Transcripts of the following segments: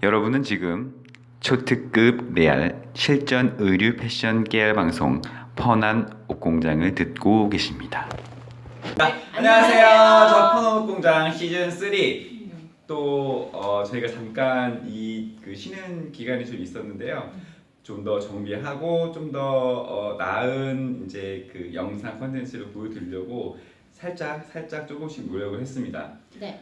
여러분은 지금 초특급 레알 실전 의류 패션 깨알 방송 펀한 옷공장을 듣고 계십니다. 안녕하세요. 저 펀한 옷공장 시즌 3. 또 저희가 잠깐 그 쉬는 기간이 좀 있었는데요. 좀 더 정비하고 좀 더 나은 이제 그 영상 컨텐츠를 보여드리려고 살짝 조금씩 노력을 했습니다. 네.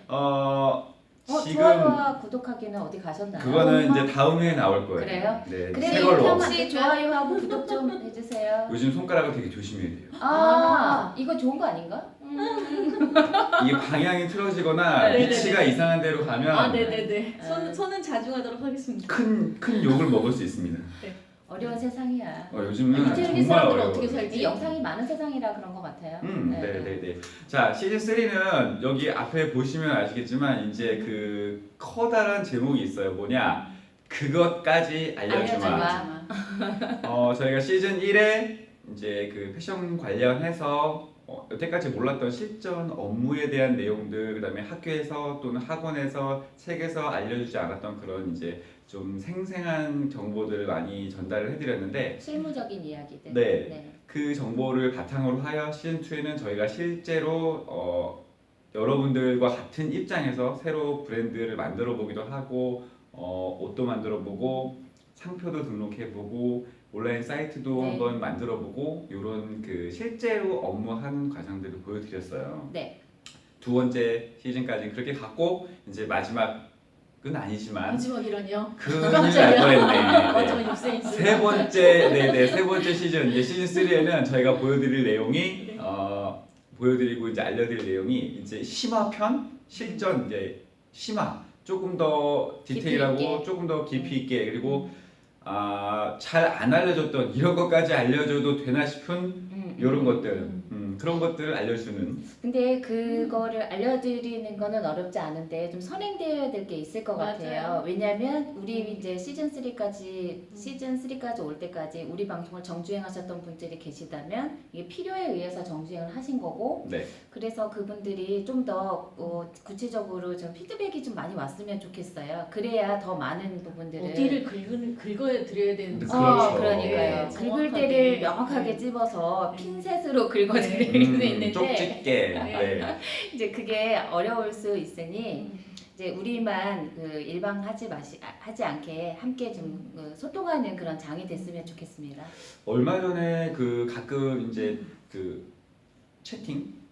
지금 좋아요와 구독하기는 어디 가셨나요? 그거는 이제 다음 회에 나올 거예요. 그래요? 네, 그래 새 걸로. 혹시 좋아요하고 구독 좀 해주세요. 요즘 손가락을 되게 조심해야 돼요. 이거 좋은 거 아닌가? 이게 방향이 틀어지거나 네네네. 위치가 이상한 데로 가면 네네네. 손은 자중하도록 하겠습니다. 큰 욕을 먹을 수 있습니다. 어려운 세상이야. 요즘은 이태리 정말 사람들은 어려워요. 어떻게 살지? 이 영상이 많은 세상이라 그런 것 같아요. 네네네. 자, 시즌 3는 여기 앞에 보시면 아시겠지만 이제 그 커다란 제목이 있어요. 뭐냐? 그것까지 알려주마. 저희가 시즌 1에 이제 그 패션 관련해서 여태까지 몰랐던 실전 업무에 대한 내용들, 그다음에 학교에서 또는 학원에서 책에서 알려주지 않았던 그런 이제 좀 생생한 정보들을 많이 전달을 해드렸는데, 실무적인 이야기들. 네. 그 정보를 바탕으로 하여 시즌 2에는 저희가 실제로 여러분들과 같은 입장에서 새로 브랜드를 만들어 보기도 하고, 옷도 만들어 보고, 상표도 등록해 보고, 온라인 사이트도 네. 한번 만들어 보고, 이런 그 실제로 업무하는 과정들을 보여드렸어요. 네. 두 번째 시즌까지 그렇게 갔고, 이제 마지막은 아니지만 마지막이라뇨? 큰일 날 뻔했네. 마지막 입생이지. 세 번째 시즌, 이제 시즌 3에는 저희가 보여드릴 내용이 네. 보여드리고 이제 알려드릴 내용이 이제 심화편, 실전 이제 심화, 조금 더 디테일하고 깊이 있게. 조금 더 깊이 있게, 그리고 잘 안 알려줬던 이런 것까지 알려줘도 되나 싶은 이런 것들, 그런 것들을 알려주는. 근데 그거를 알려드리는 거는 어렵지 않은데 좀 선행되어야 될 게 있을 것 맞아요. 같아요. 왜냐하면 우리 이제 시즌 3까지 올 때까지 우리 방송을 정주행하셨던 분들이 계시다면 이게 필요에 의해서 정주행을 하신 거고, 네. 그래서 그분들이 좀 더 구체적으로 좀 피드백이 좀 많이 왔으면 좋겠어요. 그래야 더 많은 부분들을 어디를 긁어야 드려야 되는지. 그렇죠. 그러니까요. 네, 긁을 정확하게. 때를 명확하게 찝어서 네. 핀셋으로 긁어드릴 수 있는데 쪽집게. 네. 이제 그게 어려울 수 있으니 이제 우리만 그 하지 않게 함께 좀 소통하는 그런 장이 됐으면 좋겠습니다. 얼마 전에 그 가끔 이제 그 채팅,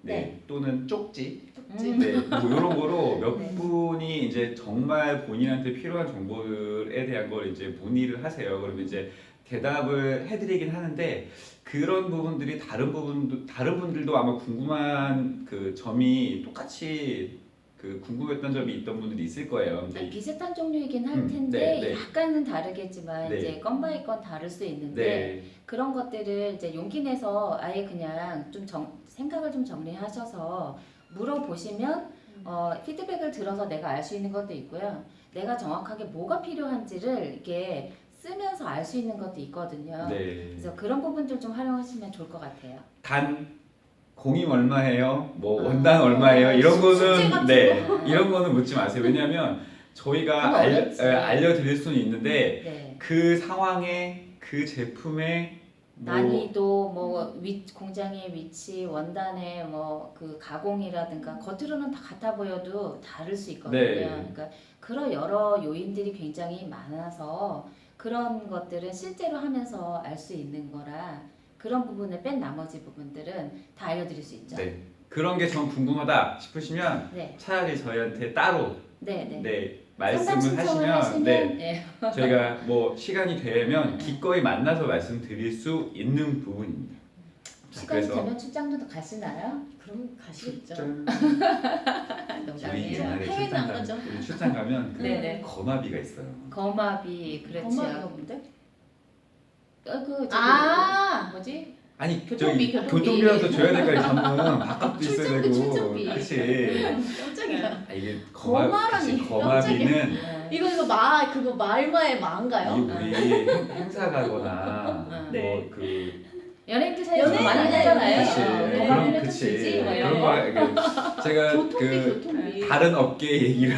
또는 쪽지, 뭐 이런 거로 몇 네. 분이 이제 정말 본인한테 필요한 정보들에 대한 걸 이제 문의를 하세요. 그러면 이제 대답을 해드리긴 하는데, 그런 부분들이 다른 분들도 아마 궁금한 그 점이 똑같이 그 궁금했던 점이 있던 분들이 있을 거예요. 근데 비슷한 종류이긴 할 네, 텐데 네. 약간은 다르겠지만 네. 이제 건 바이 건 다를 수 있는데 네, 그런 것들을 이제 용기 내서 아예 그냥 좀 생각을 좀 정리하셔서 물어보시면 피드백을 들어서 내가 알 수 있는 것도 있고요. 내가 정확하게 뭐가 필요한지를 이렇게 쓰면서 알 수 있는 것도 있거든요. 네. 그래서 그런 부분들 좀 활용하시면 좋을 것 같아요. 단 공임 얼마예요? 뭐 원단 얼마예요? 이런 숙제 거는 같은 거. 이런 거는 묻지 마세요. 왜냐하면 저희가 그건 어렵지. 알려드릴 수는 있는데 네. 그 상황에 그 제품의 난이도, 공장의 위치, 원단의 그 가공이라든가 겉으로는 다 같아 보여도 다를 수 있거든요. 네. 그러니까 그런 여러 요인들이 굉장히 많아서 그런 것들은 실제로 하면서 알 수 있는 거라 그런 부분을 뺀 나머지 부분들은 다 알려드릴 수 있죠. 네. 그런 게 전 궁금하다 싶으시면 네, 차라리 저희한테 따로 네. 말씀을 상담 신청을 하시면 네. 저희가 뭐 시간이 되면 기꺼이 만나서 말씀드릴 수 있는 부분입니다. 자, 시간이 되면 출장도 가시나요? 그럼 가시겠죠. 우리 농담이에요. 옛날에 해외는 안 가죠. 우리 출장 가면 그 네네. 거마비가 있어요. 거마비, 엄마가 그렇죠. 뭔데? 뭐지? 아니 교통비, 저기 교통비. 교통비라도 줘야 될 거 아니야. 가면 밥값도 있어야 출장비, 되고. 출장비. 그렇지. 깜짝이야. 이게 거마라니, 그치, 거마비는 이거 그거 말마의 마인가요? 이 우리 행사 가거나 네. 뭐그 연예인들 사이에서 연예인 많이 아니야, 하잖아요. 연예인. 그치. 네. 더 가면 좀 주지 뭐 이런 그런 거. 거 제가 교통비 그 교통비. 다른 업계 얘기를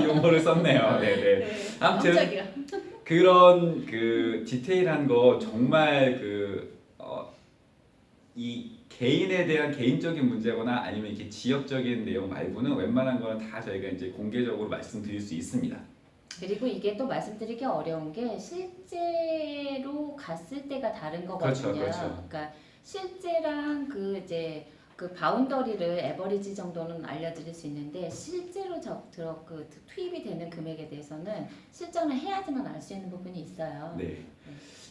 용어를 썼네요. 네네. 네. 아무튼 깜짝이야. 그런 그 디테일한 거 정말 이 개인에 대한 개인적인 문제거나 아니면 이렇게 지역적인 내용 말고는 웬만한 거는 다 저희가 이제 공개적으로 말씀드릴 수 있습니다. 그리고 이게 또 말씀드리기 어려운 게 실제로 갔을 때가 다른 거거든요. 그렇죠. 그러니까 실제랑 그 이제 그 바운더리를 에버리지 정도는 알려드릴 수 있는데 실제로 그 투입이 되는 금액에 대해서는 실전을 해야지만 알 수 있는 부분이 있어요. 네.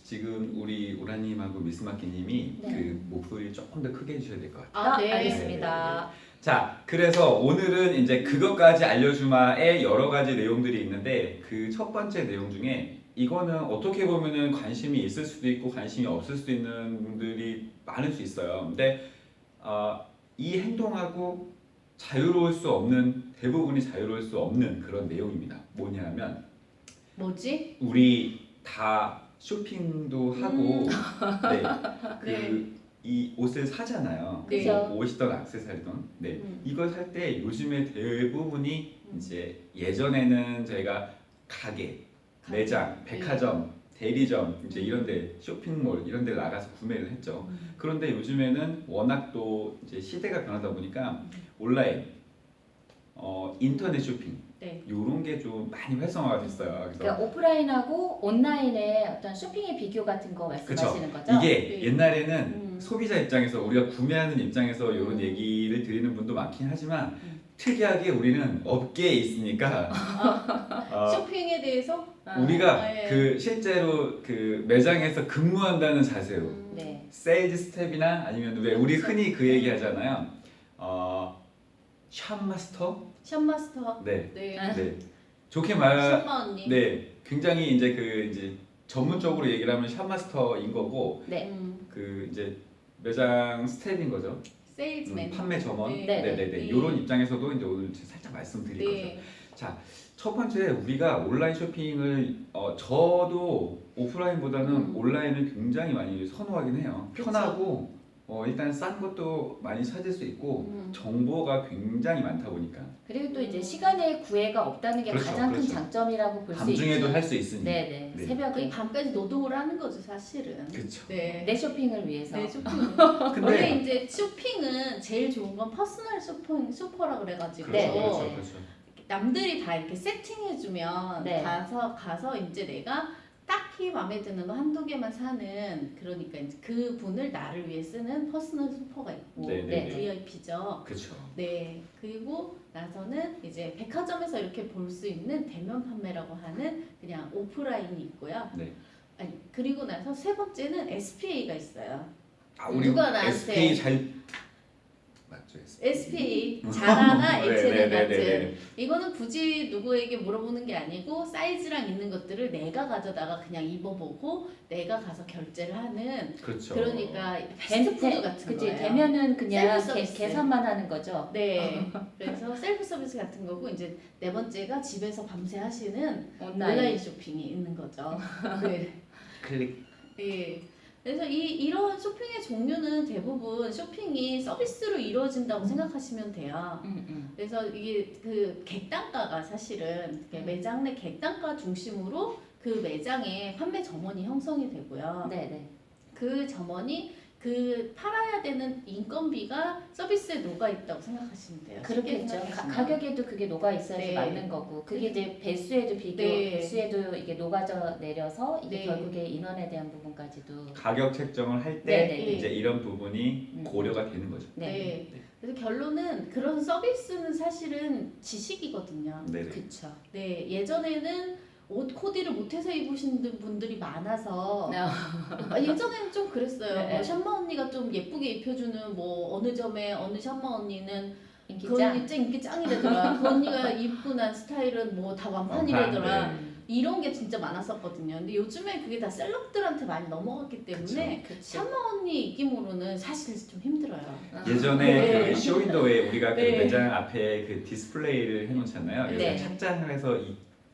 지금 우리 우라님하고 미스마키님이 네. 그 목소리를 조금 더 크게 해주셔야 될 것 같아요. 아, 네. 알겠습니다. 자, 그래서 오늘은 이제 그것까지 알려주마의 여러 가지 내용들이 있는데 그 첫 번째 내용 중에 이거는 어떻게 보면은 관심이 있을 수도 있고 관심이 없을 수도 있는 분들이 많을 수 있어요. 근데 이 행동하고 자유로울 수 없는 대부분이 자유로울 수 없는 그런 내용입니다. 뭐냐면 뭐지? 우리 다 쇼핑도 하고 네. 이 옷을 사잖아요. 네. 그죠. 옷이든 액세서리든 네. 이걸 살 때 요즘에 대부분이 이제 예전에는 저희가 가게, 매장, 백화점, 대리점 이제 이런데 쇼핑몰 이런데 나가서 구매를 했죠. 그런데 요즘에는 워낙 또 이제 시대가 변하다 보니까 온라인, 인터넷 쇼핑 네. 이런 게 좀 많이 활성화가 됐어요. 그래서 그러니까 오프라인하고 온라인의 어떤 쇼핑의 비교 같은 거 말씀하시는 거죠? 이게 네. 옛날에는 소비자 입장에서 우리가 구매하는 입장에서 이런 음. 얘기를 드리는 분도 많긴 하지만 특이하게 우리는 업계에 있으니까 쇼핑에 대해서 우리가 네. 그 실제로 그 매장에서 근무한다는 자세로 네. 세일즈 스텝이나 아니면 왜 우리 흔히 그 얘기 하잖아요. 샵마스터? 샵마스터. 네. 네. 네. 좋게 말 샵마 언니. 네. 굉장히 이제 그 이제 전문적으로 얘기를 하면 샵마스터인 거고 네. 그 이제 매장 스텝인 거죠. 세일즈맨. 판매 점원. 네. 네네네. 네. 이런 입장에서도 이제 오늘 살짝 말씀드릴 거죠. 네. 첫 번째 우리가 온라인 쇼핑을 저도 오프라인보다는 온라인을 굉장히 많이 선호하긴 해요. 그쵸. 편하고 일단 싼 것도 많이 찾을 수 있고 정보가 굉장히 많다 보니까 그리고 또 이제 시간의 구애가 없다는 게 그렇죠, 가장 큰 그렇죠. 장점이라고 볼 수 있죠. 밤중에도 할 수 있으니. 네네. 네. 새벽에 거의 밤까지 노동을 하는 거죠, 사실은. 그렇죠. 네. 내 쇼핑을 위해서. 네, 쇼핑. 근데 원래 이제 쇼핑은 제일 좋은 건 퍼스널 쇼퍼라 그래가지고 그렇죠, 네. 그렇죠, 그렇죠. 남들이 다 이렇게 세팅해주면 네. 가서 이제 내가 딱히 마음에 드는 거 한두 개만 사는 그러니까 이제 그 분을 나를 위해 쓰는 퍼스널 쇼퍼가 있고 네, 네, 네. VIP죠. 그렇죠. 네. 그리고 나서는 이제 백화점에서 이렇게 볼 수 있는 대면 판매라고 하는 그냥 오프라인이 있고요. 네. 아니, 그리고 나서 세 번째는 SPA가 있어요. 우리 누가 나한테- SK 잘 맞죠? SPA 자라나 H&M 네, 네, 네, 같은 네. 이거는 굳이 누구에게 물어보는 게 아니고 사이즈랑 있는 것들을 내가 가져다가 그냥 입어보고 내가 가서 결제를 하는 그렇죠. 그러니까 패스트푸드 같은 그치, 거예요. 되면은 그냥 셀프 서비스. 계산만 하는 거죠. 네. 그래서 셀프 서비스 같은 거고 이제 네 번째가 집에서 밤새 하시는 온라인. 온라인 쇼핑이 있는 거죠. 네. 클릭. 예. 그래서 이런 쇼핑의 종류는 대부분 쇼핑이 서비스로 이루어진다고 생각하시면 돼요. 그래서 이게 그 객단가가 사실은 매장 내 객단가 중심으로 그 매장의 판매 점원이 형성이 되고요. 네네. 그 점원이 그 팔아야 되는 인건비가 서비스에 녹아 있다고 생각하시면 돼요. 쉽게 그렇겠죠. 생각하시면. 가격에도 그게 녹아 있어야지 네. 맞는 거고 그게 이제 배수에도 네. 배수에도 이게 녹아져 내려서 이게 네. 결국에 인원에 대한 부분까지도 가격 책정을 할 때 네네. 이제 이런 부분이 고려가 되는 거죠. 네. 그래서 결론은 그런 서비스는 사실은 지식이거든요. 네. 그쵸. 네, 예전에는 옷 코디를 못해서 입으시는 분들이 많아서 예전에는 좀 그랬어요. 네. 뭐 샴마 언니가 좀 예쁘게 입혀주는 뭐 어느 점에 어느 샴마 언니는 그 인기짱. 언니 인기 짱이래더라. 그 언니가 입고 난 스타일은 뭐 다 완판이래더라. 네. 이런 게 진짜 많았었거든요. 근데 요즘에 그게 다 셀럽들한테 많이 넘어갔기 때문에 그쵸. 샴마 언니 입김으로는 사실 좀 힘들어요. 예전에 네. 그 쇼윈도에 우리가 그 네. 매장 앞에 그 디스플레이를 해놓잖아요. 그래서 네. 착장을 해서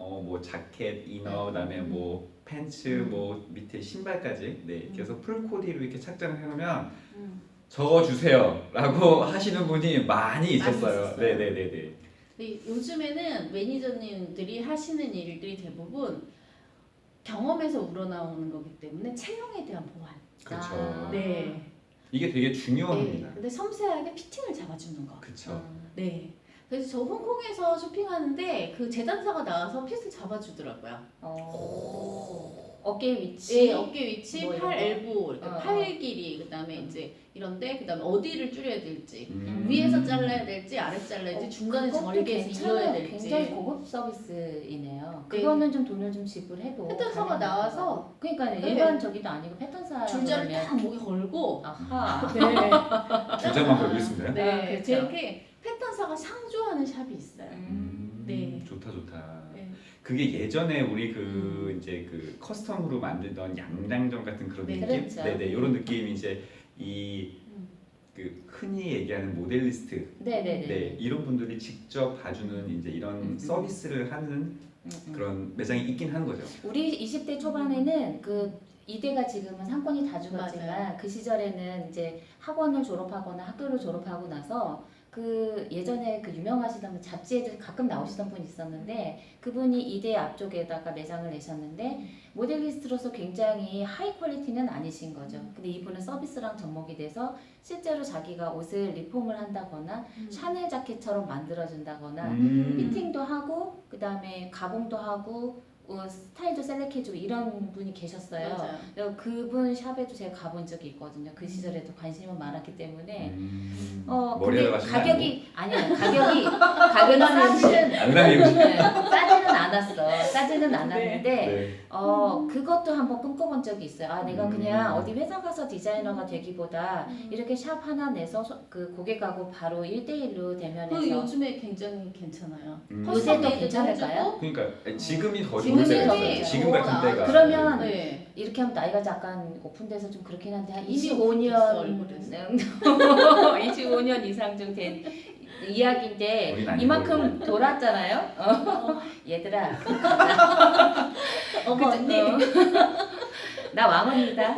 뭐 자켓, 이너, 그다음에 뭐 팬츠, 뭐 밑에 신발까지 네 그래서 풀 코디로 이렇게 착장을 해놓으면 적어주세요라고 하시는 분이 많이 있었어요. 있었어요. 네네네네. 근데 요즘에는 매니저님들이 하시는 일들이 대부분 경험에서 우러나오는 거기 때문에 체형에 대한 보완. 그렇죠. 아. 네. 이게 되게 네. 중요합니다. 근데 섬세하게 피팅을 잡아주는 거. 그렇죠. 네. 그래서 저 홍콩에서 쇼핑하는데 그 재단사가 나와서 핏을 잡아주더라고요. 어깨 위치. 네, 어깨 위치, 뭐 팔 이런 엘보, 이렇게 팔 길이, 그다음에 이제 이런데 그다음에 어디를 줄여야 될지, 위에서 잘라야 될지, 아래 잘라야 될지, 중간에 그것도 절개해서 이어야 괜찮아요. 될지. 굉장히 고급 서비스이네요. 네. 그거는 좀 돈을 좀 지불해도 패턴사가 가능한 나와서 거고. 그러니까 네. 일반 저기도 아니고 패턴사 줄자를 딱 목에 걸고 아하. 네. 줄자만 걸고 있습니다. 네, 아, 그렇죠. 저렇게 패턴사가 상주하는 샵이 있어요. 네. 좋다 좋다. 네. 그게 예전에 우리 그 이제 그 커스텀으로 만들던 양장점 같은 그런 네, 느낌, 그렇죠. 네네 이런 느낌이 이제 이 음. 그 흔히 얘기하는 모델리스트, 네네네. 네 이런 분들이 직접 봐주는 이제 이런 서비스를 하는 그런 매장이 있긴 하는 거죠. 우리 20대 초반에는 그 이대가 지금은 상권이 다 죽었지만 맞아요. 그 시절에는 이제 학원을 졸업하거나 학교를 졸업하고 나서 그 예전에 그 유명하시던 분 잡지에도 가끔 나오시던 분이 있었는데 그분이 이대 앞쪽에다가 매장을 내셨는데 모델리스트로서 굉장히 하이 퀄리티는 아니신 거죠. 근데 이분은 서비스랑 접목이 돼서 실제로 자기가 옷을 리폼을 한다거나 샤넬 자켓처럼 만들어준다거나 피팅도 하고 그 다음에 가공도 하고 스타일도 셀렉해주고 이런 분이 계셨어요. 맞아요. 그래서 그분 샵에도 제가 가본 적이 있거든요. 그 시절에도 관심이 많았기 때문에 머리에 근데 가시는 가격이 아니야 가격은 싸지는 안남이 네, 싸지는 않았어. 싸지는 않았는데 네. 그것도 한번 꿈꿔본 적이 있어요. 아 내가 그냥 어디 회사 가서 디자이너가 되기보다 음. 이렇게 샵 하나 내서 그 고객하고 바로 1대1로 대면해서 그 요즘에 굉장히 괜찮아요. 요새도 커스텀 괜찮을까요? 해주고 그러니까 지금이 더 지금이 좋을 때가 더 있어요. 좋죠. 지금 같은 더 때가. 나아요. 그러면 네. 이렇게 하면 나이가 잠깐 오픈돼서 좀 그렇긴 한데 한 이미 25년 오픈됐어, 25년 이상 좀 된 이야기인데 우린 아니고. 이만큼 돌았잖아요. 얘들아 어머 언니. 나 왕언니다.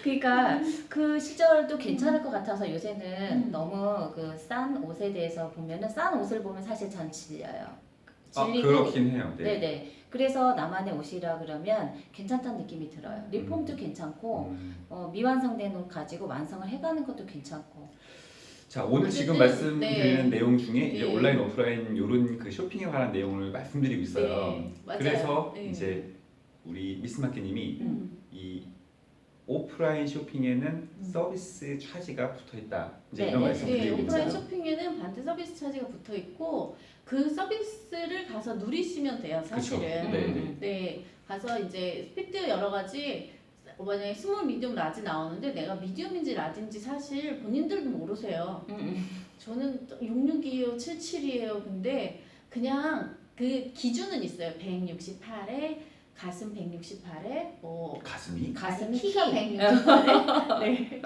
그러니까 그 시절도 괜찮을 것 같아서 요새는 너무 그 싼 옷에 대해서 보면은 싼 옷을 보면 사실 전 질려요. 질리고 그렇긴 해요. 네. 네네. 그래서 나만의 옷이라 그러면 괜찮다는 느낌이 들어요. 리폼도 괜찮고 미완성된 옷 가지고 완성을 해가는 것도 괜찮고. 자 오늘 지금 어쨌든, 말씀드리는 네. 내용 중에 이제 네. 온라인 오프라인 이런 그 쇼핑에 관한 내용을 말씀드리고 있어요. 네, 맞아요. 그래서 네. 이제 우리 미스마키님이 음. 이 오프라인 쇼핑에는 서비스 차지가 붙어 있다. 이제 네, 이런 네, 말씀 네, 드리고 오프라인 있어요. 쇼핑에는 반대 서비스 차지가 붙어 있고 그 서비스를 가서 누리시면 돼요, 사실은. 그쵸. 네, 네. 네, 가서 이제 피트 여러 가지 만약에 스몰, 미디움, 라지 나오는데 내가 미디움인지 라지인지 사실 본인들도 모르세요. 저는 66이에요, 77이에요. 근데 그냥 그 기준은 있어요. 168에 가슴 168에 뭐 가슴이? 가슴이 키가 키. 168에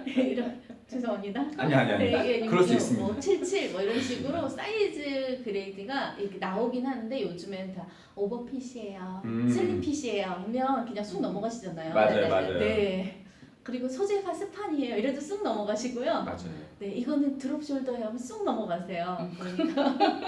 네, 이런 죄송합니다. 아니. 네, 그럴 수 있습니다. 뭐 77, 뭐 이런 식으로 사이즈 그레이드가 이렇게 나오긴 하는데 요즘엔 다 오버핏이에요, 슬림핏이에요 하면 그냥 쑥 넘어가시잖아요. 맞아요. 네. 그리고 소재가 스판이에요. 이래도 쑥 넘어가시고요. 맞아요. 네, 이거는 드롭 숄더예요 하면 쑥 넘어가세요.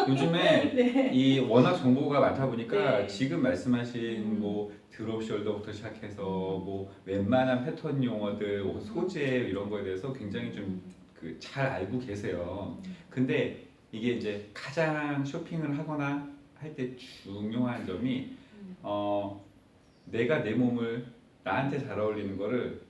요즘에 네. 이 워낙 정보가 많다 보니까 네. 지금 말씀하신 뭐 드롭 숄더부터 시작해서 뭐 웬만한 패턴 용어들, 소재 이런 거에 대해서 굉장히 좀 그 잘 알고 계세요. 근데 이게 이제 가장 쇼핑을 하거나 할 때 중요한 점이 내가 내 몸을 나한테 잘 어울리는 거를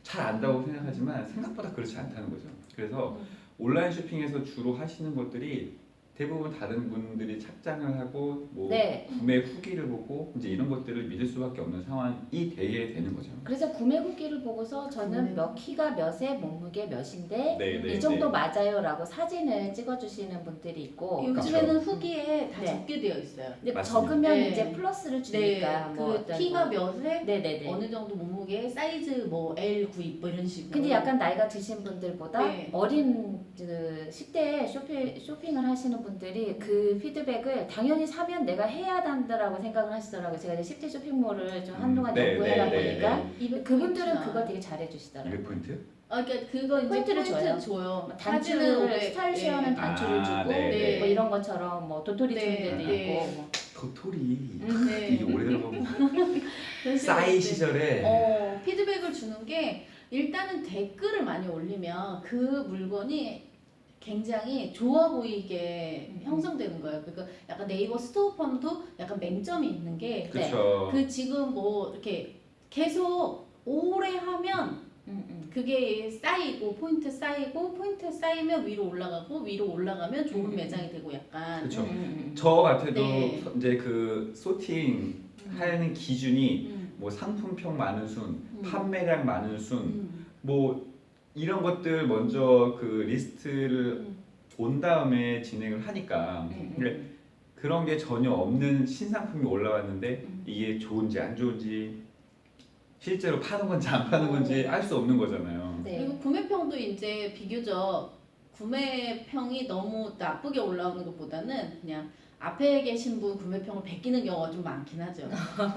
잘 안다고 생각하지만 생각보다 그렇지 않다는 거죠. 그래서 온라인 쇼핑에서 주로 하시는 것들이 대부분 다른 분들이 착장을 하고 뭐 네. 구매 후기를 보고 이제 이런 것들을 믿을 수밖에 없는 상황이 되게 되는 거죠. 그래서 구매 후기를 보고서 저는 몇 키가 몇에 몸무게 몇인데 네, 이 정도 맞아요라고 사진을 찍어주시는 분들이 있고 요즘에는 후기에 다 네. 적게 되어 있어요. 근데 맞습니다. 적으면 네. 이제 플러스를 네, 주니까 그 뭐 어떤 키가 뭐. 몇에 네네네. 어느 정도 몸무게 사이즈 뭐 L, 9, 뭐 이런 식으로. 근데 약간 나이가 드신 분들보다 네. 어린 그 10대 쇼핑을 하시는 분들이 그 피드백을 당연히 사면 내가 해야 한다라고 생각을 하시더라고요. 제가 이제 10대 쇼핑몰을 좀 한동안 연구하다 보니까 그분들은 그걸 되게 잘해주시더라고요. 200포인트? 그러니까 그거 이제 포인트를 포인트 줘요. 사진은 단추를 500, 스타일 쉐어는 단추를 주고 네. 뭐 이런 것처럼 뭐 도토리 네, 주는 데도 네. 있고 뭐. 도토리 네. 이게 오래가고 그래서 싸이 이제 시절에 피드백을 주는 게 일단은 댓글을 많이 올리면 그 물건이 굉장히 좋아 보이게 형성되는 거예요. 그러니까 약간 네이버 스토어팜도 약간 맹점이 있는 게 그렇죠. 그 지금 뭐 이렇게 계속 오래 하면 그게 쌓이고 포인트 쌓이면 위로 올라가면 좋은 매장이 되고 약간 그렇죠. 저 같아도 네. 이제 그 소팅 하는 기준이 음, 뭐 상품평 많은 순, 판매량 많은 순, 음, 뭐 이런 것들 먼저 그 리스트를 음. 본 다음에 진행을 하니까 근데 그런 게 전혀 없는 신상품이 올라왔는데 이게 좋은지 안 좋은지 실제로 파는 건지 안 파는 건지 알 수 없는 거잖아요. 네. 그리고 구매평도 이제 비교적 구매평이 너무 나쁘게 올라오는 것보다는 그냥 앞에 계신 분 구매평을 베끼는 경우가 좀 많긴 하죠.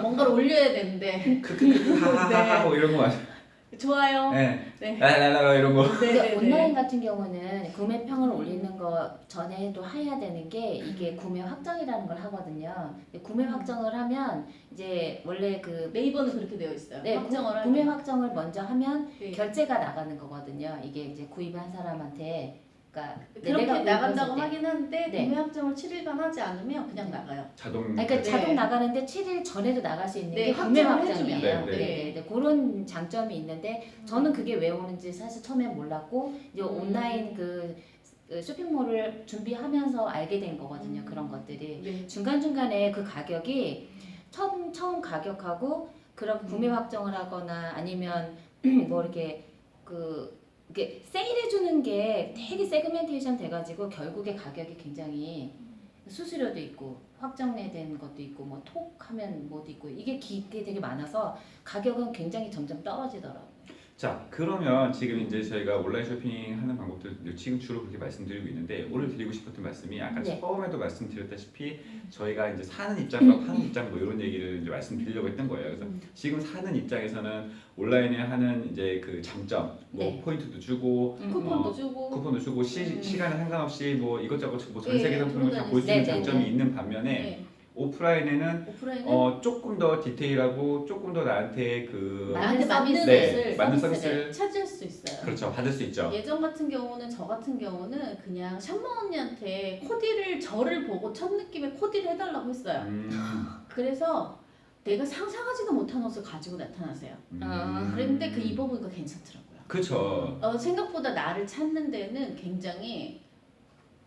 뭔가를 올려야 되는데 크크크 하하하하 뭐 이런 거 맞아요. 좋아요. 네. 네. 라라라라 이런 거. 근데 온라인 같은 경우는 구매평을 올리는 거 전에도 해야 되는 게 이게 구매 확정이라는 걸 하거든요. 구매 확정을 하면 이제 원래 그 네이버는 그렇게 되어 있어요. 네, 확정을 구매 하면. 확정을 먼저 하면 네. 결제가 나가는 거거든요. 이게 이제 구입한 사람한테 그러니까 그렇게 내가 나간다고 구입했을 때. 하긴 한데 네. 구매 확정을 7일간 하지 않으면 그냥 나가요. 자동. 아니, 그러니까 네. 자동 나가는데 7일 전에도 나갈 수 있는 네, 게 구매 확정을 확정이에요. 해주면. 네, 네, 네. 그런 장점이 있는데 저는 그게 왜 오는지 사실 처음엔 몰랐고 이제 온라인 그 쇼핑몰을 준비하면서 알게 된 거거든요. 그런 것들이 네. 중간중간에 그 가격이 처음 가격하고 그런 구매 확정을 하거나 아니면 뭐 이렇게 이게 세일해 주는 게 되게 세그멘테이션 돼가지고 결국에 가격이 굉장히 수수료도 있고 확정된 것도 있고 뭐 톡 하면 뭐도 있고 이게 되게 많아서 가격은 굉장히 점점 떨어지더라고요. 자, 그러면 지금 이제 저희가 온라인 쇼핑하는 방법들 지금 주로 그렇게 말씀드리고 있는데 오늘 드리고 싶었던 말씀이 아까 네. 처음에도 말씀드렸다시피 저희가 이제 사는 입장과 파는 입장 뭐 이런 얘기를 이제 말씀드리려고 했던 거예요. 그래서 지금 사는 입장에서는 온라인에 하는 이제 그 장점, 뭐 네. 포인트도 주고 쿠폰도 주고 쿠폰도 주고 시간에 상관없이 뭐 이것저것 뭐전 네, 세계 상품을 다 볼 수 네, 있는 네, 장점이 네. 있는 반면에 네. 오프라인에는 오프라인은 조금 더 디테일하고 조금 더 나한테 나한테 맞는 네, 것을 맞는 서비스를 서비스를 찾을 수 있어요. 그렇죠 받을 수 있죠. 예전 같은 경우는 저 같은 경우는 그냥 샴마 언니한테 코디를 저를 보고 첫 느낌에 코디를 해달라고 했어요. 그래서 내가 상상하지도 못한 옷을 가지고 나타나세요. 그런데 그 입어보니까 괜찮더라고요. 그렇죠. 생각보다 나를 찾는 데는 굉장히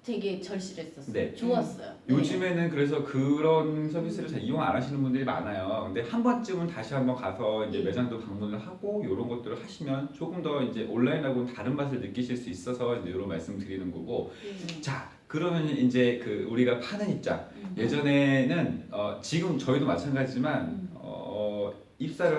되게 절실했었어요. 네. 좋았어요. 요즘에는 그래서 그런 서비스를 잘 이용 안 하시는 분들이 많아요. 근데 한 번쯤은 다시 한번 가서 이제 매장도 방문을 하고 이런 것들을 하시면 조금 더 이제 온라인하고는 다른 맛을 느끼실 수 있어서 이제 이런 말씀 드리는 거고. 자, 그러면 이제 그 우리가 파는 입장. 예전에는 지금 저희도 마찬가지지만 입사를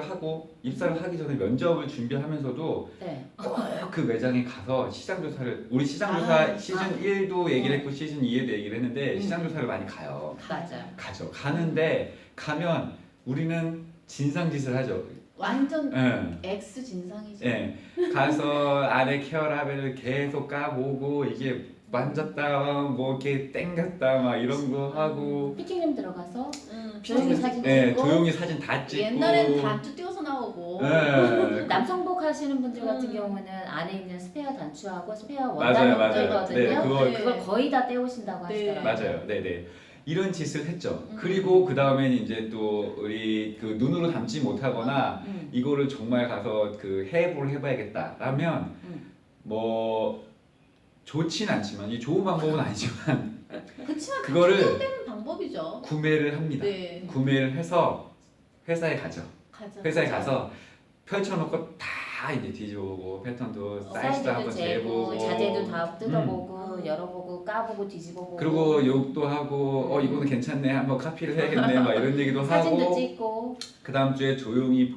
하기 전에 면접을 준비하면서도 네. 꼭 그 매장에 가서 시장 조사를 우리 시장 조사 시즌 1도 얘기를 했고 시즌 2에도 얘기를 했는데 시장 조사를 많이 가요. 맞아요. 가는데 가면 우리는 진상짓을 하죠. 완전 예. X 진상이죠. 예. 가서 안에 케어라벨을 계속 까보고 이게 만졌다 뭐 이렇게 땡겼다 막 이런 거 하고 피팅룸 들어가서 응, 조용히 사진 네, 찍고 조용히 사진 다 찍고 옛날엔 단추 띄워서 나오고 네. 남성복 하시는 분들 같은 경우는 안에 있는 스페어 단추하고 스페어 맞아요, 원단이 맞아요. 묻어있거든요. 네, 그걸 거의 다 떼오신다고 네. 하시더라고요. 맞아요. 네네. 이런 짓을 했죠. 그리고 그 다음에는 이제 또 우리 그 눈으로 담지 못하거나 이거를 정말 가서 그 해부를 해봐야겠다라면 뭐 좋진 않지만 이 좋은 방법은 아니지만 그치만 그거를 적용되는 방법이죠. 구매를 합니다. 네. 구매를 해서 회사에 가죠. 회사에 가자. 가서 펼쳐놓고 다 이제 뒤져보고 패턴도 사이즈도 사이즈도 한번 재보고 재고 자재도 다 뜯어보고 열어보고 까보고 뒤집어보고 그리고 욕도 하고 이거는 괜찮네 한번 카피를 해야겠네 막 이런 얘기도 사진도 하고 찍고 그 다음 주에 조용히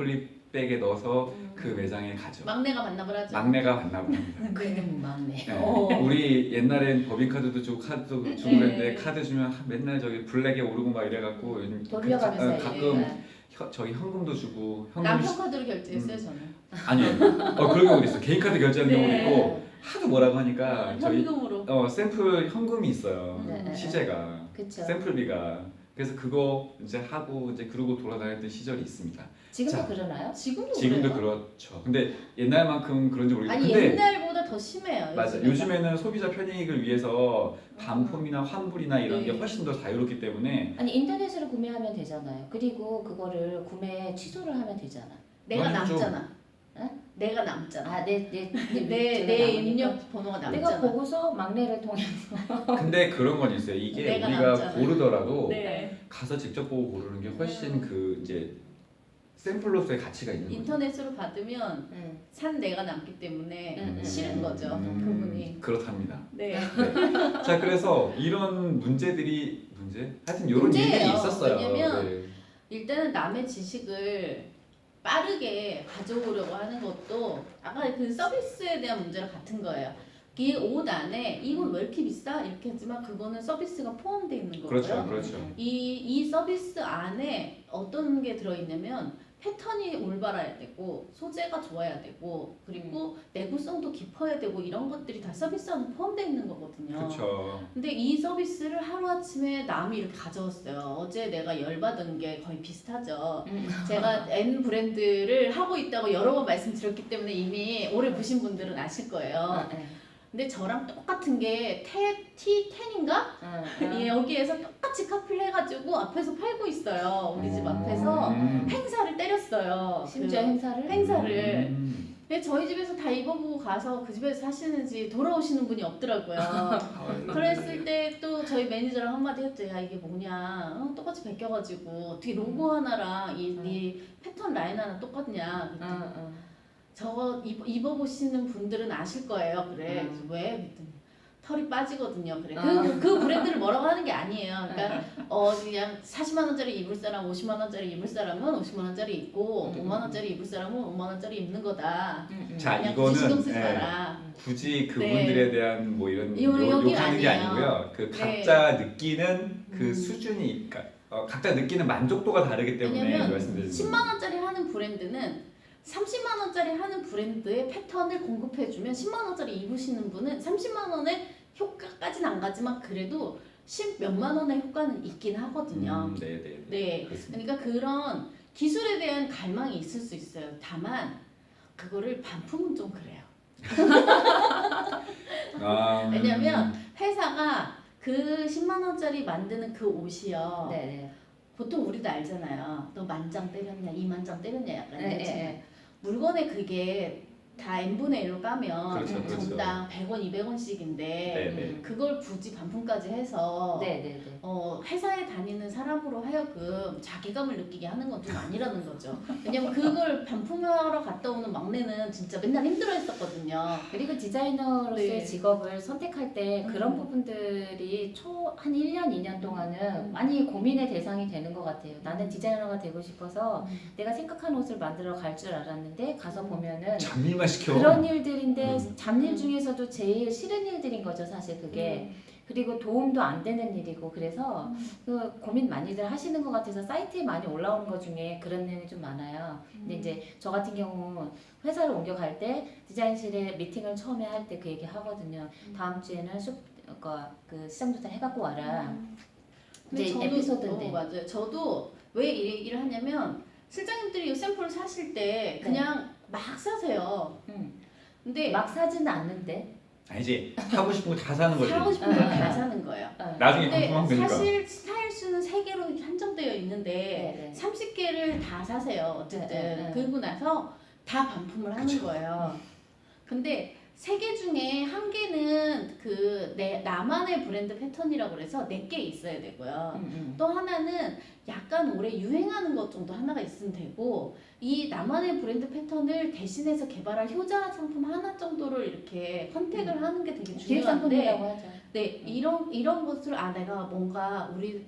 백에 넣어서 그 매장에 가죠. 막내가 반납을 하죠. 막내가 반납을 합니다. 그는 막내. 네. 우리 옛날엔 법인카드도 주고 카드도 주고 네. 그랬는데 카드 주면 맨날 저기 블랙에 오르고 막 이래갖고 요즘 돌려가면서 가끔 예. 저기 현금도 주고 남편 카드로 결제했어요 저는. 아니에요. 그런 경우도 있어요. 개인 카드 결제하는 네. 경우도 있고 하도 뭐라고 하니까 저희 현금으로. 샘플 현금이 있어요. 네. 시제가 그쵸. 샘플비가 그래서 그거 이제 하고 이제 그러고 돌아다녔던 시절이 있습니다. 지금도 자, 그러나요? 지금도 그래요? 그렇죠. 근데 옛날만큼 그런지 모르겠는데 아니 근데 옛날보다 더 심해요. 맞아. 요즘에는 소비자 편익을 위해서 반품이나 환불이나 이런 게 네. 훨씬 더 자유롭기 때문에 아니 인터넷으로 구매하면 되잖아요. 그리고 그거를 구매 취소를 하면 되잖아. 내가 맞아, 좀. 남잖아. 응? 내가 남잖아. 아내 입력 번호가 남잖아. 내가 보고서 막내를 통해 근데 그런 건 있어요. 이게 내가 우리가 남잖아. 고르더라도 네. 가서 직접 보고 고르는 게 훨씬 그 이제 샘플로서의 가치가 있는 거죠. 인터넷으로 받으면 응. 산 내가 남기 때문에 음. 싫은 거죠. 그분이. 그렇답니다. 네. 자 그래서 이런 문제들이 하여튼 이런 일들이 문제예요. 있었어요. 왜냐면 네. 일단은 남의 지식을 빠르게 가져오려고 하는 것도 아까 그 서비스에 대한 문제랑 같은 거예요. 이 옷 안에 이건 왜 이렇게 비싸? 이렇게 했지만 그거는 서비스가 포함되어 있는 거고요. 그렇죠, 그렇죠. 이 서비스 안에 어떤 게 들어있냐면 패턴이 올바라야 되고 소재가 좋아야 되고 그리고 내구성도 깊어야 되고 이런 것들이 다 서비스 안에 포함되어 있는 거거든요. 그렇죠. 근데 이 서비스를 하루아침에 남이 이렇게 가져왔어요. 어제 내가 열받은 게 거의 비슷하죠. 제가 N 브랜드를 하고 있다고 여러 번 말씀드렸기 때문에 이미 오래 보신 분들은 아실 거예요. 근데 저랑 똑같은 게 T10인가? 여기에서 똑같이 카피를 해가지고 앞에서 팔고 있어요. 우리 집 앞에서 행사를 때렸어요. 심지어 행사를 행사를. 근데 저희 집에서 다 입어보고 가서 그 집에서 사시는지 돌아오시는 분이 없더라고요. 그랬을 때 또 저희 매니저랑 한마디 했죠. 야 이게 뭐냐. 똑같이 베껴가지고 어떻게 로고 하나랑 이 패턴 라인 하나 똑같냐. 저거 입어보시는 분들은 아실 거예요. 그래. 그래서 왜? 그랬더니 털이 빠지거든요. 그래. 그 브랜드를 뭐라고 하는 게 아니에요. 그러니까 그냥 40만 원짜리 입을 사람, 50만 원짜리 입을 사람은 50만 원짜리 입고 5만 원짜리 입을 사람은 5만 원짜리 입는 거다. 자 그냥 굳이 신경 이거는 쓰지 마라. 굳이 그분들에 대한 뭐 이런 여기 욕하는 게 아니에요. 아니고요. 그 네. 각자 느끼는 그 수준이 그러니까 각자 느끼는 만족도가 다르기 때문에 왜냐면 말씀드리는 10만 원짜리 하는 브랜드는 30만 원짜리 하는 브랜드의 패턴을 공급해주면 10만 원짜리 입으시는 분은 30만 원의 효과까지는 안 가지만 그래도 10몇만 원의 효과는 있긴 하거든요. 네네. 네, 그렇습니다. 그러니까 그런 기술에 대한 갈망이 있을 수 있어요. 다만 그거를 반품은 좀 그래요. 왜냐면 회사가 그 10만 원짜리 만드는 그 옷이요. 네네. 보통 우리도 알잖아요. 너 10,000장 때렸냐, 20,000장 때렸냐 약간 네, 이렇잖아요. 네. 물건에 그게 다 n분의 1로 까면 그렇죠, 그렇죠. 정당 100원, 200원씩인데 네네. 그걸 굳이 반품까지 해서 네네네. 회사에 다니는 사람으로 하여금 자기감을 느끼게 하는 건 좀 아니라는 거죠. 왜냐면 그걸 반품하러 갔다 오는 막내는 진짜 맨날 힘들어했었거든요. 그리고 디자이너로서의 네. 직업을 선택할 때 그런 부분들이 한 1년, 2년 동안은 많이 고민의 대상이 되는 것 같아요. 나는 디자이너가 되고 싶어서 내가 생각한 옷을 만들어 갈 줄 알았는데 가서 보면은 잡일만 시켜. 그런 일들인데 잡일 중에서도 제일 싫은 일들인 거죠, 사실 그게. 음. 그리고 도움도 안 되는 일이고 그래서 그 고민 많이들 하시는 것 같아서 사이트에 많이 올라오는 것 중에 그런 내용이 좀 많아요. 근데 이제 저 같은 경우 회사를 옮겨갈 때 디자인실에 미팅을 처음에 할 때 그 얘기 하거든요. 다음 주에는 그 시장 조사 해갖고 와라. 근데 이제 저도 에피소드인데. 맞아요. 저도 왜 이 얘기를 하냐면 실장님들이 샘플을 사실 때 그냥 막 사세요. 근데 막 사지는 않는데. 아니지 하고 싶은 거 다 사는 거지. 사고 싶은 걸 다 사는 거예요. 나중에 근데 반품하면 되니까. 사실 스타일 수는 3개로 한정되어 있는데 네네. 30개를 다 사세요. 어쨌든 네. 그러고 나서 다 반품을 하는 그쵸. 거예요. 근데 3개 중에 1개는 그 나만의 브랜드 패턴이라고 그래서 4개 있어야 되고요. 또 하나는 약간 올해 유행하는 것 정도 하나가 있으면 되고 이 나만의 브랜드 패턴을 대신해서 개발할 효자 상품 하나 정도를 이렇게 컨택을 하는 게 되게 중요한데 기획상품이라고 하죠. 네, 이런 것을 내가 뭔가 우리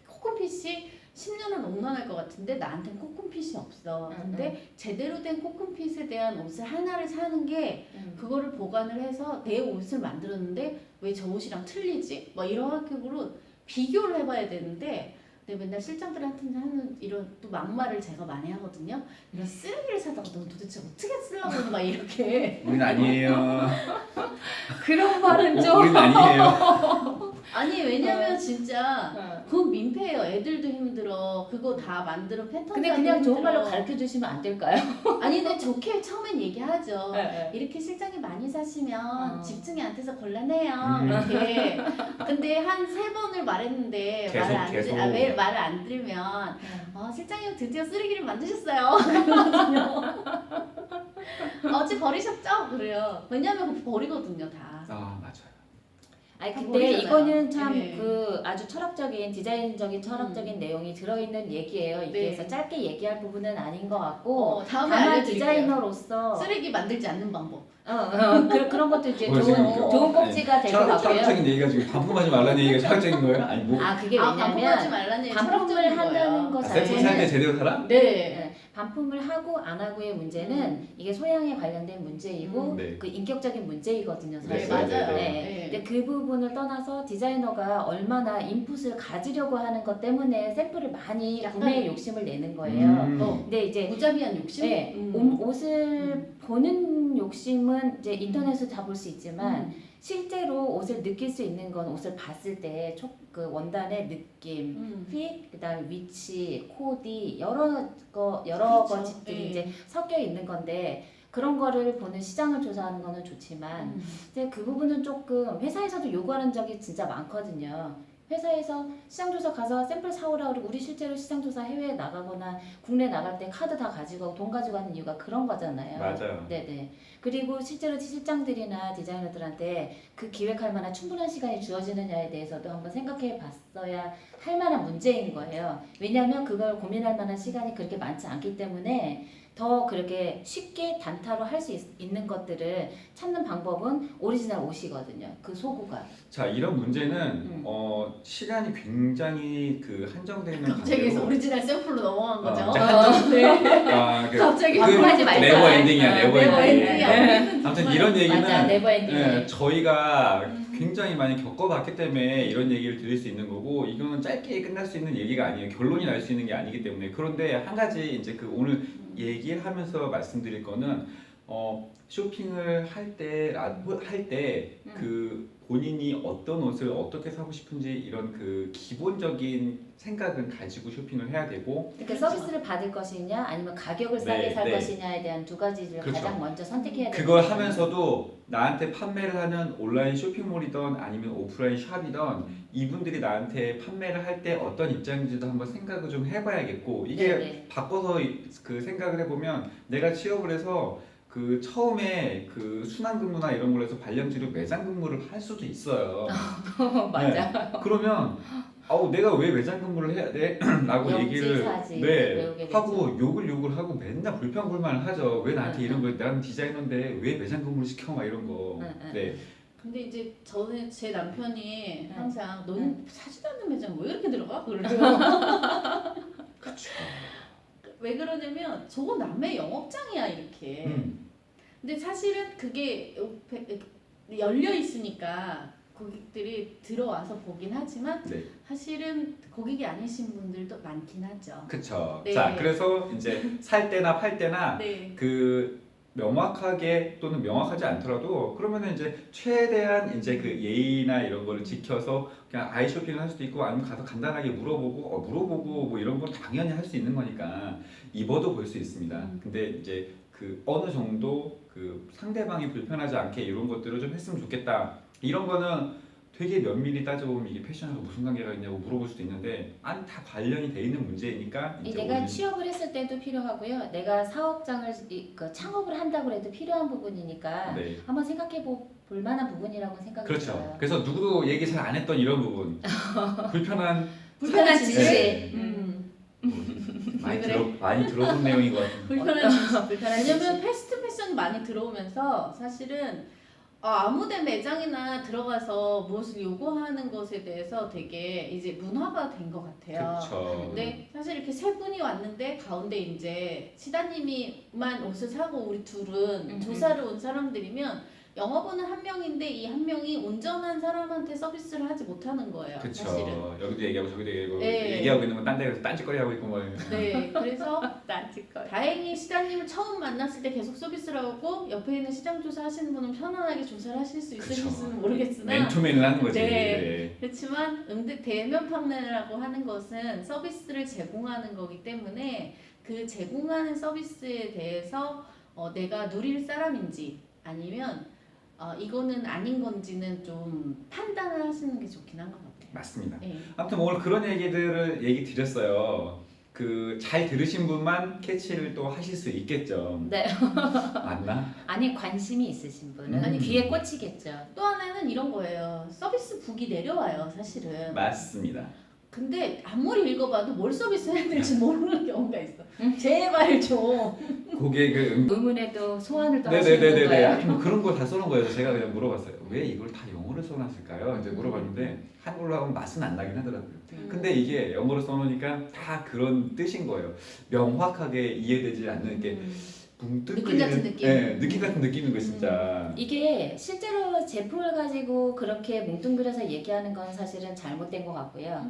코코핏이 10년은 롱런할 것 같은데 나한테는 코쿤핏이 없어. 근데 제대로 된 코쿤핏에 대한 옷을 하나를 사는 게 그거를 보관을 해서 내 옷을 만들었는데 왜 저 옷이랑 틀리지? 뭐 이런 식으로 비교를 해봐야 되는데 근데 맨날 실장들한테는 하는 이런 또 막말을 제가 많이 하거든요. 이런 쓰레기를 사다가 넌 도대체 어떻게 쓰려고 하니 막 이렇게. 우린 아니에요. 그런 말은 좀. 우린 아니에요. 아니 왜냐면 진짜 그건 민폐예요. 애들도 힘들어. 그거 다 만들어 패턴. 근데 그냥 좋은 말로 가르쳐 주시면 안 될까요? 아니 근데 좋게 처음엔 얘기하죠. 네. 이렇게 실장이 많이 사시면 집중이 안 돼서 곤란해요. 음. 이렇게. 근데 한 3번을 말했는데 계속. 왜 말을 안 들으면 실장님 드디어 쓰레기를 만드셨어요. 그러거든요. 어제 버리셨죠? 그래요. 왜냐면 버리거든요 다. 아 맞아요. 아니 다 근데 버리잖아요. 이거는 참 네. 그 아주 철학적인 디자인적인 철학적인 내용이 들어있는 얘기예요. 이게 네. 그래서 짧게 얘기할 부분은 아닌 것 같고 다음에 다만 알려드릴게요. 디자이너로서 쓰레기 만들지 않는 방법. 그런 것도 이제 뭐였어요, 좋은 이거? 좋은 꼭지가 될 것 같고요. 철학적인 얘기가 지금 반품하지 말라는 얘기가 철학적인 거예요? 아니 뭐 아 그게 반품하지 왜냐면 말라는 얘기 반품을 철학적인 한다는 거예요. 것 셀프 살 때 자체는 제대로 살아? 네. 네, 반품을 하고 안 하고의 문제는 이게 소양에 관련된 문제이고 네. 그 인격적인 문제이거든요. 네, 사실. 맞아요. 네. 근데 그 부분을 떠나서 디자이너가 얼마나 인풋을 가지려고 하는 것 때문에 샘플을 많이 약간- 구매에 욕심을 내는 거예요. 근데 이제 무자비한 욕심? 네, 옷을 보는 욕심은 이제 인터넷에서 다 볼 수 있지만 실제로 옷을 느낄 수 있는 건 옷을 봤을 때 그 원단의 느낌, 핏, 그다음에 위치, 코디 여러 그렇죠. 가지들이 네. 이제 섞여 있는 건데 그런 거를 보는 시장을 조사하는 거는 좋지만 근데 그 부분은 조금 회사에서도 요구하는 적이 진짜 많거든요. 회사에서 시장조사 가서 샘플 사오라 그러고 우리 실제로 시장조사 해외에 나가거나 국내 나갈 때 카드 다 가지고 돈 가지고 가는 이유가 그런 거잖아요. 맞아요. 네네. 그리고 실제로 실장들이나 디자이너들한테 그 기획할 만한 충분한 시간이 주어지느냐에 대해서도 한번 생각해 봤어야 할 만한 문제인 거예요. 왜냐하면 그걸 고민할 만한 시간이 그렇게 많지 않기 때문에 더 그렇게 쉽게 단타로 할 수 있는 것들을 찾는 방법은 오리지널 옷이거든요. 그 소구가. 자 이런 문제는 시간이 굉장히 그 한정되어 있는 갑자기 관계로 오리지널 샘플로 넘어간 거죠. 이제 한정- 네. 갑자기 반품하지 말자. 네버 엔딩이야 네버 네버 엔딩. 엔딩이야. 아무튼 이런 얘기는 맞아, 네버 엔딩. 저희가 굉장히 많이 겪어봤기 때문에 이런 얘기를 드릴 수 있는 거고 이거는 짧게 끝날 수 있는 얘기가 아니에요. 결론이 날 수 있는 게 아니기 때문에. 그런데 한 가지 이제 그 오늘 얘기를 하면서 말씀드릴 거는 쇼핑을 할 때 그 본인이 어떤 옷을 어떻게 사고 싶은지 이런 그 기본적인 생각은 가지고 쇼핑을 해야 되고 그러니까 서비스를 받을 것이냐 아니면 가격을 싸게 네, 살 네. 것이냐에 대한 두 가지를 그렇죠. 가장 먼저 선택해야 되는 그걸 거죠. 하면서도 나한테 판매를 하는 온라인 쇼핑몰이든 아니면 오프라인 샵이든 이분들이 나한테 판매를 할 때 어떤 입장인지도 한번 생각을 좀 해봐야겠고 이게 네네. 바꿔서 그 생각을 해보면 내가 취업을 해서 그 처음에 그 순환근무나 이런 걸로 해서 발령지로 매장 근무를 할 수도 있어요. 맞아. 네. 그러면 내가 왜 매장 근무를 해야 돼? 라고 얘기를 역지사지 배우게 되죠. 하고 욕을 하고 맨날 불평불만을 하죠. 왜 나한테 이런 거 난 디자이너인데 왜 매장 근무를 시켜? 막 이런 거. 네. 근데 이제 저는 제 남편이 응. 항상 너는 사지도 않는 매장 왜 이렇게 들어가? 그래요. 그렇죠. 왜 그러냐면 저거 남의 영업장이야 이렇게. 근데 사실은 그게 열려 있으니까 고객들이 들어와서 보긴 하지만 네. 사실은 고객이 아니신 분들도 많긴 하죠. 그쵸. 네. 자, 그래서 이제 살 때나 팔 때나 네. 그 명확하게 또는 명확하지 않더라도 그러면은 이제 최대한 이제 그 예의나 이런 거를 지켜서 그냥 아이 쇼핑을 할 수도 있고 아니면 가서 간단하게 물어보고 뭐 이런 건 당연히 할 수 있는 거니까 입어도 볼 수 있습니다. 근데 이제 그 어느 정도 그 상대방이 불편하지 않게 이런 것들을 좀 했으면 좋겠다. 이런 거는 되게 면밀히 따져보면 이게 패션하고 무슨 관계가 있냐고 물어볼 수도 있는데 다 관련이 돼 있는 문제이니까 이제 내가 취업을 했을 때도 필요하고요. 내가 사업장을 창업을 한다고 해도 필요한 부분이니까 네. 한번 생각해 볼 만한 부분이라고 생각이 그렇죠. 들어요. 그래서 누구도 얘기 잘 안 했던 이런 부분 불편한 불편한 지시. 네. 왜 그래? 많이 들어본 내용인 것 같은데. 불편한 불편한 지시. 왜냐면 패스트 패션이 많이 들어오면서 사실은 아무데 매장이나 들어가서 무엇을 요구하는 것에 대해서 되게 이제 문화가 된 것 같아요. 그렇죠. 근데 사실 이렇게 세 분이 왔는데 가운데 이제 시다님이만 옷을 사고 우리 둘은 조사를 온 사람들이면 영업원은 한 명인데 이 한 명이 온전한 사람한테 서비스를 하지 못하는 거예요. 그렇죠. 사실은. 여기도 얘기하고 저기도 얘기하고 네. 얘기하고 있는 건 딴 데 가서 딴짓거리 하고 있고 뭐. 네, 그래서 딴짓거리. 다행히 시장님을 처음 만났을 때 계속 서비스를 하고 옆에 있는 시장 조사 하시는 분은 편안하게 조사를 하실 수 있으실지는 모르겠으나 맨투맨을 하는 거지. 네. 그렇지만 대면 판매라고 하는 것은 서비스를 제공하는 거기 때문에 그 제공하는 서비스에 대해서 내가 누릴 사람인지 아니면 이거는 아닌 건지는 좀 판단을 하시는 게 좋긴 한 것 같아요. 맞습니다. 네. 아무튼 오늘 그런 얘기들을 얘기 드렸어요. 그 잘 들으신 분만 캐치를 또 하실 수 있겠죠. 네. 맞나? 아니 관심이 있으신 분은 아니, 귀에 꽂히겠죠. 또 하나는 이런 거예요. 서비스 북이 내려와요, 사실은. 맞습니다. 근데 아무리 읽어봐도 뭘 서비스해야 될지 모르는 경우가 있어. 제발 좀. 고객을 의문에도 소환을 또 하시는 네네네네. 거예요. 하여튼 그런 거 다 써놓은 거예요. 제가 그냥 물어봤어요. 왜 이걸 다 영어로 써놨을까요? 이제 물어봤는데 한글로 하면 맛은 안 나긴 하더라고요. 근데 이게 영어로 써놓으니까 다 그런 뜻인 거예요. 명확하게 이해되지 않는 게 뭉뚱그리는 느낌 같은 느낌. 네, 느낌 같은 느낌인 거 진짜. 이게 실제로 제품을 가지고 그렇게 뭉뚱그려서 얘기하는 건 사실은 잘못된 것 같고요.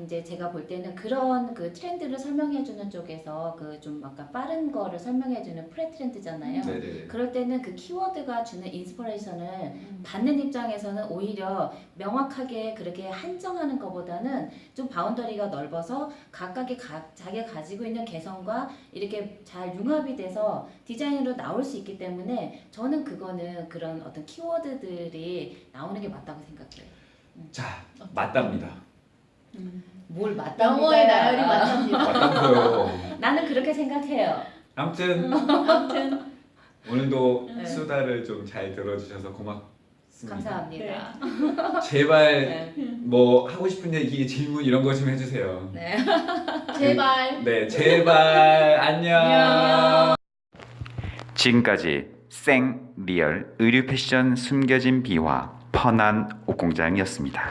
이제 제가 볼 때는 그런 그 트렌드를 설명해주는 쪽에서 그 좀 아까 빠른 거를 설명해주는 프레 트렌드잖아요. 네네. 그럴 때는 그 키워드가 주는 인스퍼레이션을 받는 입장에서는 오히려 명확하게 그렇게 한정하는 것보다는 좀 바운더리가 넓어서 각각의 자기가 가지고 있는 개성과 이렇게 잘 융합이 돼서 디자인으로 나올 수 있기 때문에 저는 그거는 그런 어떤 키워드들이 나오는 게 맞다고 생각해요. 자, 맞답니다. 뭘 맞다고? 영어의 나열이 맞답니다. 맞다고요. 나는 그렇게 생각해요. 아무튼 아무튼 오늘도 네. 수다를 좀 잘 들어주셔서 고맙습니다. 감사합니다. 제발 네. 뭐 하고 싶은 얘기, 질문 이런 거 좀 해주세요. 네. 제발. 네, 제발 안녕. 안녕. 지금까지 생 리얼 의류 패션 숨겨진 비화 펀한 옷공장이었습니다.